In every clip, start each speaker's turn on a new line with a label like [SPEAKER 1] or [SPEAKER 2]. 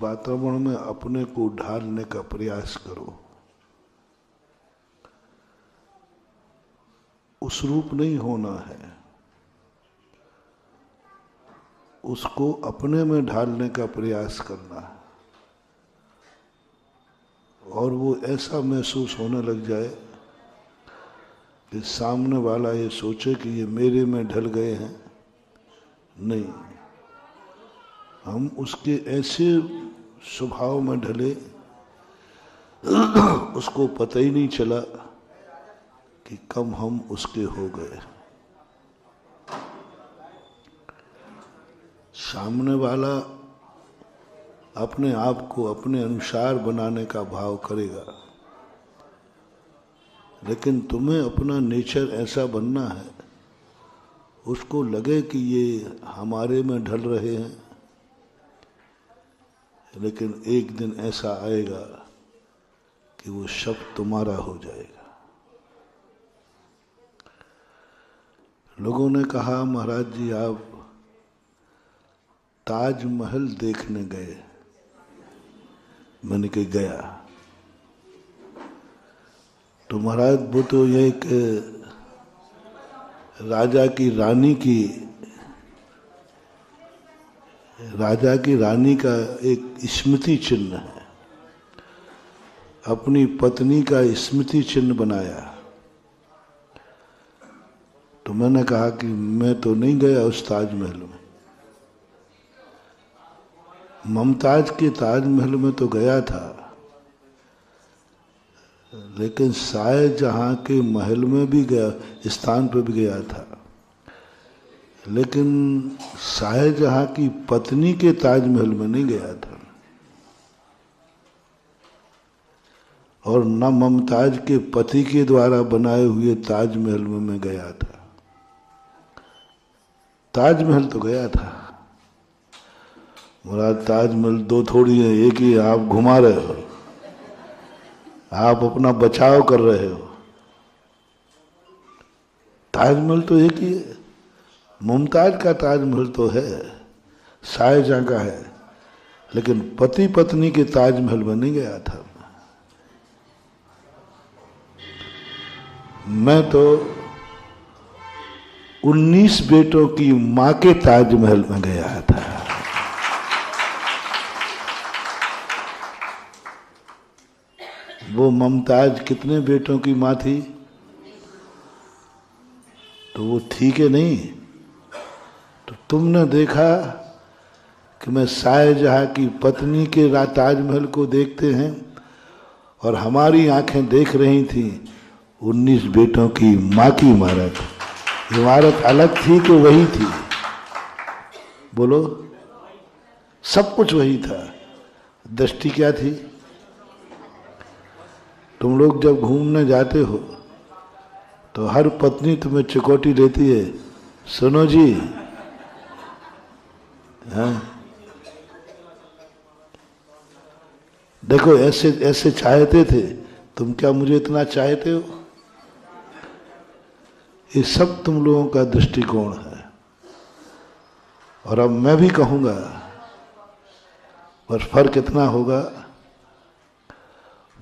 [SPEAKER 1] वातावरण में अपने को ढालने का प्रयास करो। उस रूप नहीं होना है, उसको अपने में ढालने का प्रयास करना है। और वो ऐसा महसूस होने लग जाए कि सामने वाला ये सोचे कि ये मेरे में ढल गए हैं। नहीं, हम उसके ऐसे स्वभाव में ढले उसको पता ही नहीं चला कि कब हम उसके हो गए। सामने वाला अपने आप को अपने अनुसार बनाने का भाव करेगा, लेकिन तुम्हें अपना नेचर ऐसा बनना है, उसको लगे कि ये हमारे में ढल रहे हैं, लेकिन एक दिन ऐसा आएगा कि वो सब तुम्हारा हो जाएगा। लोगों ने कहा, महाराज जी आप ताजमहल देखने गए। मैंने कहा गया। तो महाराज वो तो ये एक राजा की रानी का एक स्मृति चिन्ह है, अपनी पत्नी का स्मृति चिन्ह बनाया। तो मैंने कहा कि मैं तो नहीं गया उस ताजमहल में। मुमताज के ताजमहल में तो गया था, लेकिन शाहजहां के महल में भी गया, स्थान पर भी गया था, लेकिन शाहजहां की पत्नी के ताजमहल में नहीं गया था, और न मुमताज के पति के द्वारा बनाए हुए ताजमहल में मैं गया था। ताजमहल तो गया था। मुराद ताजमहल दो थोड़ी है, एक ही। आप घुमा रहे हो, आप अपना बचाव कर रहे हो। ताजमहल तो एक ही है। मुमताज का ताजमहल तो है, शाहजहां का है, लेकिन पति पत्नी के ताजमहल में नहीं गया था। मैं तो 19 बेटों की मां के ताजमहल में गया था। वो मुमताज कितने बेटों की मां थी? तो वो ठीक है नहीं? तो तुमने देखा कि मैं शाहजहां की पत्नी के ताजमहल को देखते हैं, और हमारी आंखें देख रही थी 19 बेटों की मां की इमारत। इमारत अलग थी कि वही थी? बोलो, सब कुछ वही था। दृष्टि क्या थी? तुम लोग जब घूमने जाते हो तो हर पत्नी तुम्हें चुकौटी लेती है, सुनो जी, हाँ देखो ऐसे ऐसे चाहते थे, तुम क्या मुझे इतना चाहते हो? ये सब तुम लोगों का दृष्टिकोण है। और अब मैं भी कहूंगा, पर फर्क इतना होगा,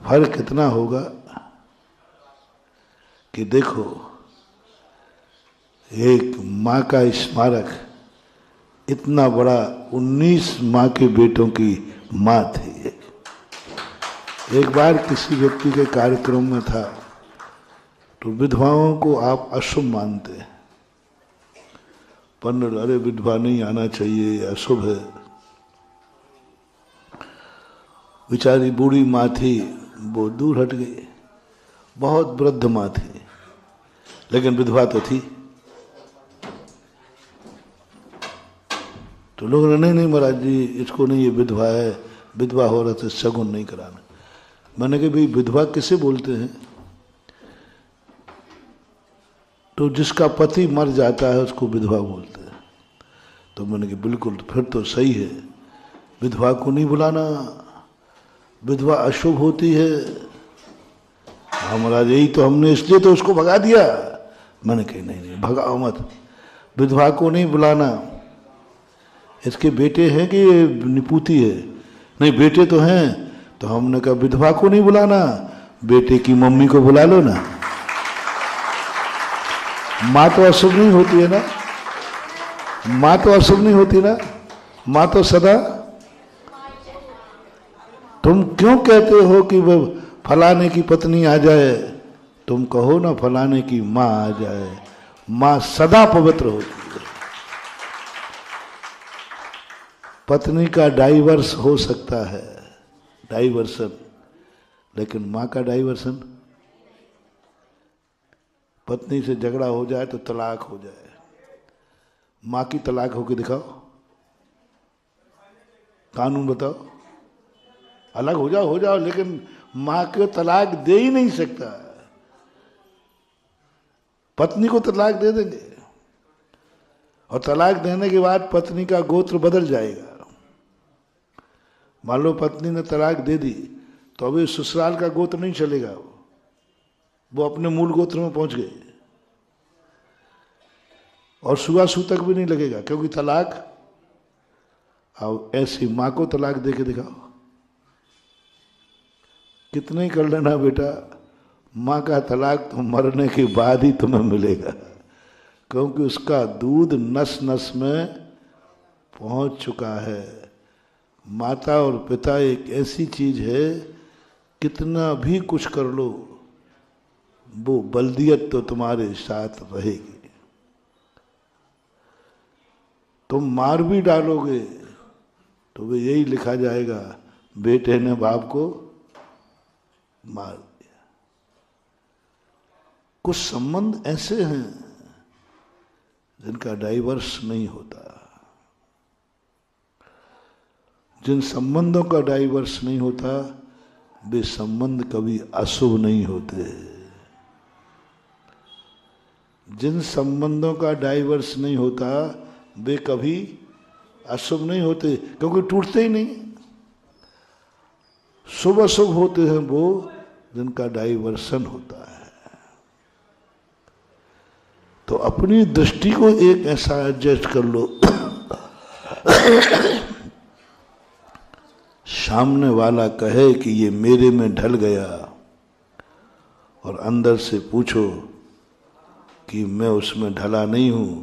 [SPEAKER 1] फर्क इतना होगा कि देखो, एक माँ का स्मारक इतना बड़ा, 19 माँ के बेटों की माँ थी। एक बार किसी व्यक्ति के कार्यक्रम में था, तो विधवाओं को आप अशुभ मानते हैं। पंडित, अरे विधवा नहीं आना चाहिए, अशुभ है। बेचारी बूढ़ी माँ थी, वो दूर हट गई। बहुत वृद्ध माँ थी, लेकिन विधवा तो थी। तो लोग ने नहीं महाराज जी, इसको नहीं, ये विधवा है, विधवा हो रहा तो शगुन नहीं कराना। मैंने कहा भाई विधवा किसे बोलते हैं? तो जिसका पति मर जाता है उसको विधवा बोलते हैं। तो मैंने कहा बिल्कुल, फिर तो सही है, विधवा को नहीं बुलाना, विधवा अशुभ होती है। महाराज यही तो हमने, इसलिए तो उसको भगा दिया। मैंने कहा नहीं, भगाओ मत, विधवा को नहीं बुलाना। इसके बेटे हैं कि निपुती है, नहीं बेटे तो हैं। तो हमने कहा विधवा को नहीं बुलाना, बेटे की मम्मी को बुला लो ना। माँ तो अशुभ नहीं होती है ना, माँ तो अशुभ नहीं होती ना, माँ तो सदा। तुम क्यों कहते हो कि वो फलाने की पत्नी आ जाए, तुम कहो ना फलाने की माँ आ जाए। माँ सदा पवित्र होती है। पत्नी का डाइवर्स हो सकता है, डाइवर्सन, लेकिन माँ का डाइवर्सन, पत्नी से झगड़ा हो जाए तो तलाक हो जाए, माँ की तलाक होके दिखाओ, कानून बताओ। अलग हो जाओ, लेकिन माँ को तलाक दे ही नहीं सकता। पत्नी को तलाक दे देंगे, और तलाक देने के बाद पत्नी का गोत्र बदल जाएगा। मान लो पत्नी ने तलाक दे दी, तो अभी ससुराल का गोत्र नहीं चलेगा, वो अपने मूल गोत्र में पहुंच गए, और सुवासु तक भी नहीं लगेगा, क्योंकि तलाक। अब ऐसी माँ को तलाक दे के दिखाओ, कितने ही कर लेना बेटा, माँ का तलाक तो मरने के बाद ही तुम्हें मिलेगा, क्योंकि उसका दूध नस नस में पहुंच चुका है। माता और पिता एक ऐसी चीज है, कितना भी कुछ कर लो, वो बल्दियत तो तुम्हारे साथ रहेगी। तुम मार भी डालोगे तो वे यही लिखा जाएगा, बेटे ने बाप को मार दिया। कुछ संबंध ऐसे हैं जिनका डाइवर्स नहीं होता। जिन संबंधों का डाइवर्स नहीं होता, वे संबंध कभी अशुभ नहीं होते। जिन संबंधों का डाइवर्स नहीं होता, वे कभी अशुभ नहीं होते, क्योंकि टूटते ही नहीं। शुभ अशुभ होते हैं वो जिनका डाइवर्सन होता है। तो अपनी दृष्टि को एक ऐसा एडजस्ट कर लो, सामने वाला कहे कि ये मेरे में ढल गया, और अंदर से पूछो कि मैं उसमें ढला नहीं हूं,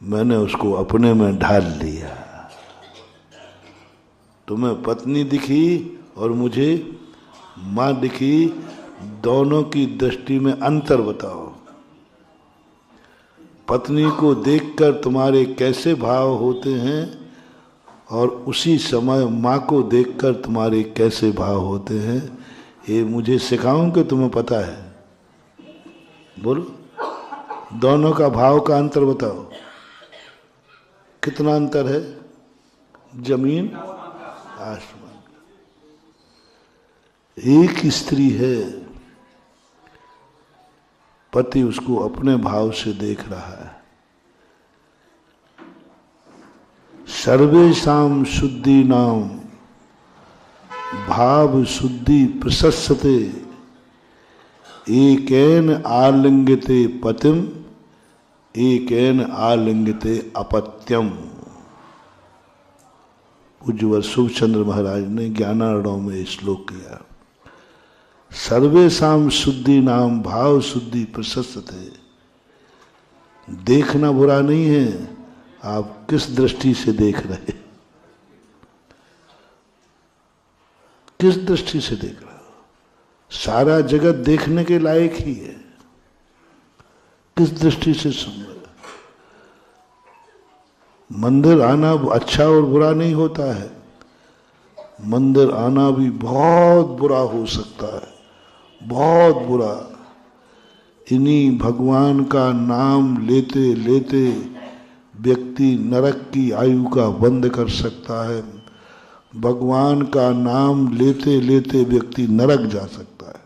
[SPEAKER 1] मैंने उसको अपने में ढाल लिया। तुम्हें पत्नी दिखी और मुझे मां दिखी, दोनों की दृष्टि में अंतर बताओ। पत्नी को देखकर तुम्हारे कैसे भाव होते हैं, और उसी समय माँ को देखकर तुम्हारे कैसे भाव होते हैं, ये मुझे सिखाऊं कि तुम्हें पता है? बोलो, दोनों का भाव का अंतर बताओ। कितना अंतर है? जमीन आसमान। एक स्त्री है, पति उसको अपने भाव से देख रहा है। सर्वेषां शुद्धि नाम भाव शुद्धि प्रशस्यते, एकेन आलिंगते पतिम एकेन आलिंगते अपत्यम। पूज्य शुभ चंद्र महाराज ने ज्ञानार्णव में श्लोक किया। सर्वेषां शुद्धि नाम भाव शुद्धि प्रशस्यते। देखना बुरा नहीं है, आप किस दृष्टि से देख रहे, किस दृष्टि से देख रहे हो? सारा जगत देखने के लायक ही है, किस दृष्टि से सुन रहे? मंदिर आना अच्छा और बुरा नहीं होता है, मंदिर आना भी बहुत बुरा हो सकता है, बहुत बुरा। इन्हीं भगवान का नाम लेते लेते व्यक्ति नरक की आयु का बंद कर सकता है। भगवान का नाम लेते लेते व्यक्ति नरक जा सकता है,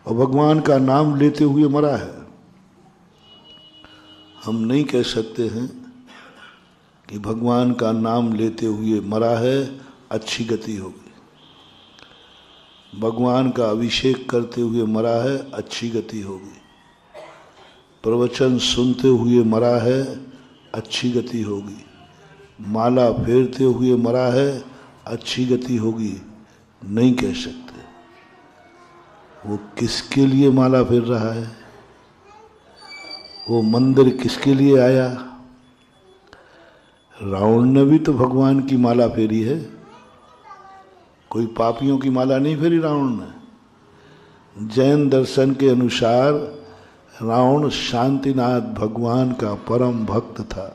[SPEAKER 1] और भगवान का नाम लेते हुए मरा है। हम नहीं कह सकते हैं कि भगवान का नाम लेते हुए मरा है, अच्छी गति होगी। भगवान का अभिषेक करते हुए मरा है, अच्छी गति होगी। प्रवचन सुनते हुए मरा है, अच्छी गति होगी। माला फेरते हुए मरा है, अच्छी गति होगी नहीं कह सकते। वो किसके लिए माला फेर रहा है, वो मंदिर किसके लिए आया? रावण ने भी तो भगवान की माला फेरी है, कोई पापियों की माला नहीं फेरी रावण ने। जैन दर्शन के अनुसार रावण शांतिनाथ भगवान का परम भक्त था।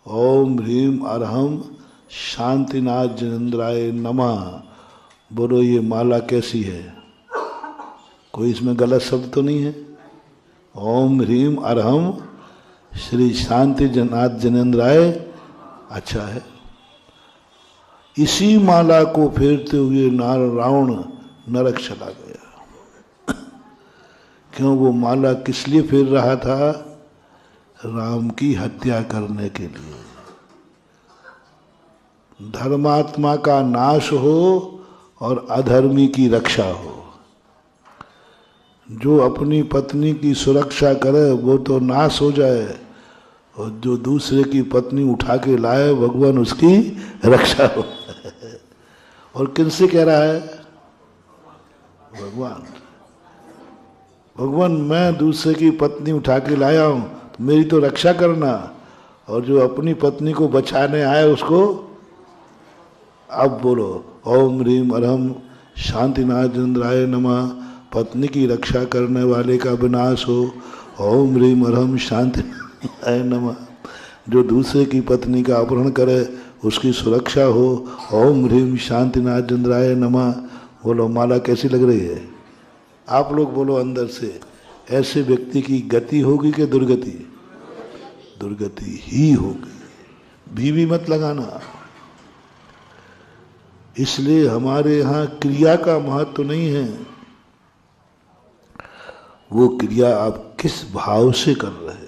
[SPEAKER 1] ओम ह्रीम अरहम शांतिनाथ जनेन्द्राय नमः। बोलो ये माला कैसी है? कोई इसमें गलत शब्द तो नहीं है? ओम ह्रीम अरहम श्री शांति नाथ जनेन्द्राय अच्छा है। इसी माला को फेरते हुए रावण नरक चला गया। क्यों? वो माला किस लिए फेर रहा था? राम की हत्या करने के लिए। धर्मात्मा का नाश हो और अधर्मी की रक्षा हो। जो अपनी पत्नी की सुरक्षा करे वो तो नाश हो जाए, और जो दूसरे की पत्नी उठा के लाए भगवान उसकी रक्षा हो। और किनसे कह रहा है? भगवान। भगवान मैं दूसरे की पत्नी उठा के लाया हूं तो मेरी तो रक्षा करना, और जो अपनी पत्नी को बचाने आए उसको। अब बोलो ओम ह्रीम अरहम शांतिनाथ जनेन्द्राय नमः। पत्नी की रक्षा करने वाले का विनाश हो। ओम ह्रीम अरहम शांतिनाथाय नमः। जो दूसरे की पत्नी का अपहरण करे उसकी सुरक्षा हो। ओम ह्रीम शांतिनाथ जनेन्द्राय नमः। बोलो माला कैसी लग रही है? आप लोग बोलो अंदर से, ऐसे व्यक्ति की गति होगी कि दुर्गति? दुर्गति ही होगी। भी मत लगाना। इसलिए हमारे यहाँ क्रिया का महत्व नहीं है, वो क्रिया आप किस भाव से कर रहे हैं।